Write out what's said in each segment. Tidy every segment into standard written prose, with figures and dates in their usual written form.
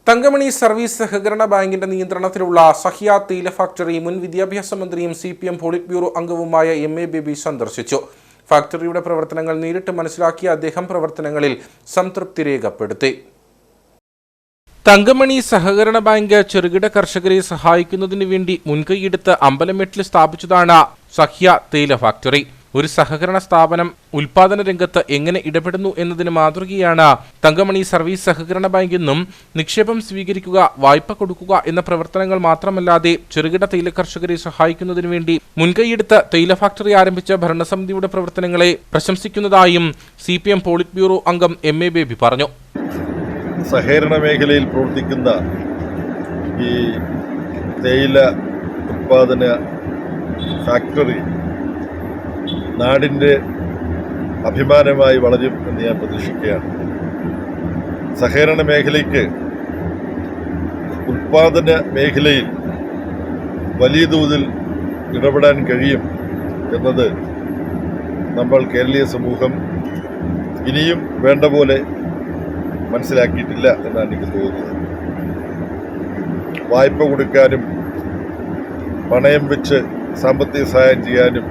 Thankamani service സഹകരണ ബാങ്കിന്റെ നിയന്ത്രണത്തിലുള്ള സഹ്യ തേയില ഫാക്ടറി മുൻ വിദ്യാഭ്യാസ മന്ത്രിയും CPM പോളിറ്റ് ബ്യൂറോ അംഗവുമായ MA ബേബി സന്ദർശിച്ചു. ഫാക്ടറിയുടെ പ്രവർത്തനങ്ങൾ നേരിട്ട് മനസ്സിലാക്കിയ അദ്ദേഹം പ്രവർത്തനങ്ങളിൽ സംതൃപ്തി രേഖപ്പെടുത്തി. തങ്കമണി സഹകരണ ബാങ്ക് ചെറുകിട കർഷകരെ സഹായിക്കുന്നതിന് വേണ്ടി മുൻകൈയെടുത്ത് അമ്പലമേട്ടിൽ സ്ഥാപിച്ചതാണ് സഹ്യ തേയില ഫാക്ടറി. ഒരു സഹകരണ സ്ഥാപനം ഉൽപാദന രംഗത്ത് എങ്ങനെ ഇടപെടുന്നു എന്നതിന് മാതൃകയാണ് തങ്കമണി സർവീസ് സഹകരണ ബാങ്ക് എന്നും നിക്ഷേപം സ്വീകരിക്കുക, വായ്പ കൊടുക്കുക എന്ന പ്രവർത്തനങ്ങൾ മാത്രമല്ലാതെ ചെറുകിട തേയില കർഷകരെ സഹായിക്കുന്നതിന് വേണ്ടി മുൻകൈയെടുത്ത് തേയില ഫാക്ടറി ആരംഭിച്ച ഭരണസമിതിയുടെ പ്രവർത്തനങ്ങളെ പ്രശംസിക്കുന്നതായും CPM പോളിറ്റ് ബ്യൂറോ അംഗം MA ബേബി പറഞ്ഞു. സഹകരണ മേഖലയിൽ പ്രവർത്തിക്കുന്ന ഈ തേയില ഉൽപാദന ഫാക്ടറി നാടിൻ്റെ അഭിമാനമായി വളരും എന്ന് ഞാൻ പ്രതീക്ഷിക്കുകയാണ്. സഹകരണ മേഖലയ്ക്ക് ഉൽപാദന മേഖലയിൽ വലിയ തോതിൽ ഇടപെടാൻ കഴിയും എന്നത് നമ്മൾ കേരളീയ സമൂഹം ഇനിയും വേണ്ട പോലെ മനസ്സിലാക്കിയിട്ടില്ല എന്നാണ് എനിക്ക് തോന്നുന്നത്. വായ്പ കൊടുക്കാനും പണയം വെച്ച് സാമ്പത്തിക സഹായം ചെയ്യാനും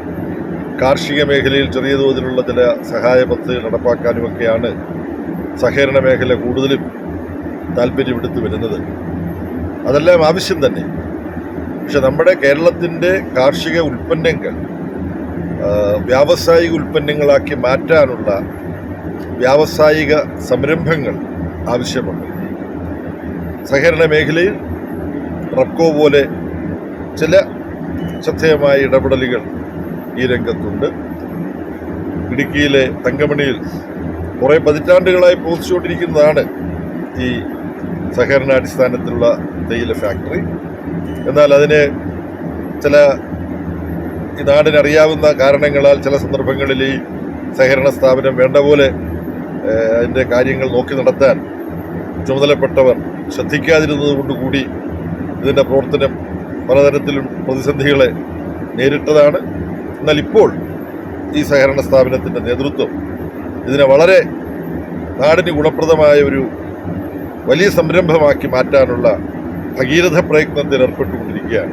കാർഷിക മേഖലയിൽ ചെറിയ തോതിലുള്ള ചില സഹായ പദ്ധതികൾ നടപ്പാക്കാനുമൊക്കെയാണ് സഹകരണ മേഖല കൂടുതലും താല്പര്യമെടുത്തു വരുന്നത്. അതെല്ലാം ആവശ്യം തന്നെ. പക്ഷെ നമ്മുടെ കേരളത്തിൻ്റെ കാർഷിക ഉൽപ്പന്നങ്ങൾ വ്യാവസായിക ഉൽപ്പന്നങ്ങളാക്കി മാറ്റാനുള്ള വ്യാവസായിക സംരംഭങ്ങൾ ആവശ്യമുണ്ട്. സഹകരണ മേഖലയിൽ റബ്കോ പോലെ ചില ശ്രദ്ധേയമായ ഇടപെടലുകൾ ഈ രംഗത്തുണ്ട്. ഇടുക്കിയിലെ തങ്കമണിയിൽ കുറേ പതിറ്റാണ്ടുകളായി പ്രവർത്തിച്ചുകൊണ്ടിരിക്കുന്നതാണ് ഈ സഹകരണാടിസ്ഥാനത്തിലുള്ള തേയില ഫാക്ടറി. എന്നാൽ അതിന് ചില ഈ നാടിനറിയാവുന്ന കാരണങ്ങളാൽ ചില സന്ദർഭങ്ങളിൽ ഈ സഹകരണ സ്ഥാപനം വേണ്ട പോലെ അതിൻ്റെ കാര്യങ്ങൾ നോക്കി നടത്താൻ ചുമതലപ്പെട്ടവർ ശ്രദ്ധിക്കാതിരുന്നത് കൊണ്ടുകൂടി ഇതിൻ്റെ പ്രവർത്തനം പലതരത്തിലും പ്രതിസന്ധികളെ നേരിട്ടതാണ്. എന്നാൽ ഇപ്പോൾ ഈ സഹകരണ സ്ഥാപനത്തിൻ്റെ നേതൃത്വം ഇതിനെ വളരെ നാടിന് ഗുണപ്രദമായ ഒരു വലിയ സംരംഭമാക്കി മാറ്റാനുള്ള ഭഗീരഥ പ്രയത്നത്തിൽ ഏർപ്പെട്ടുകൊണ്ടിരിക്കുകയാണ്.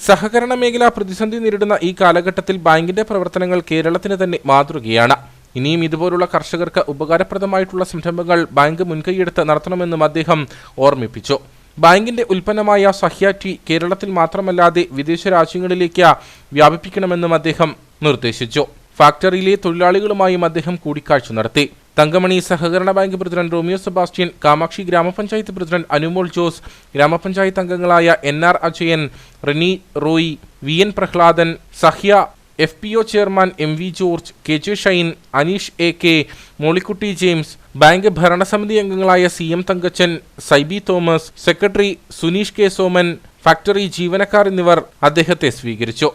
സഹകരണ മേഖല പ്രതിസന്ധി നേരിടുന്ന ഈ കാലഘട്ടത്തിൽ ബാങ്കിന്റെ പ്രവർത്തനങ്ങൾ കേരളത്തിന് തന്നെ മാതൃകയാണ്. ഇനിയും ഇതുപോലുള്ള കർഷകർക്ക് ഉപകാരപ്രദമായിട്ടുള്ള സംരംഭങ്ങൾ ബാങ്ക് മുൻകൈയെടുത്ത് നടത്തണമെന്നും അദ്ദേഹം ഓർമ്മിപ്പിച്ചു. ബാങ്കിന്റെ ഉൽപ്പന്നമായ സഹ്യ ടീ കേരളത്തിൽ മാത്രമല്ലാതെ വിദേശ രാജ്യങ്ങളിലേക്ക് വ്യാപിപ്പിക്കണമെന്നും അദ്ദേഹം നിർദ്ദേശിച്ചു. ഫാക്ടറിയിലെ തൊഴിലാളികളുമായും അദ്ദേഹം കൂടിക്കാഴ്ച നടത്തി. തങ്കമണി സഹകരണ bank president Romeo Sebastian, Kamakshi ഗ്രാമപഞ്ചായത്ത് പ്രസിഡന്റ് അനുമോൾ ജോസ്, ഗ്രാമപഞ്ചായത്ത് അംഗങ്ങളായ NR Ajayan, Rini Roy, VN Prahladan, Sahya FPO chairman MV George, KJ Shine, Aneesh AK, Mollykutty James, bank ഭരണസമിതി അംഗങ്ങളായ CM Thankachan, Saibi Thomas, secretary Suneesh K Soman, factory ജീവനക്കാർ എന്നിവർ അദ്ദേഹത്തെ സ്വീകരിച്ചു.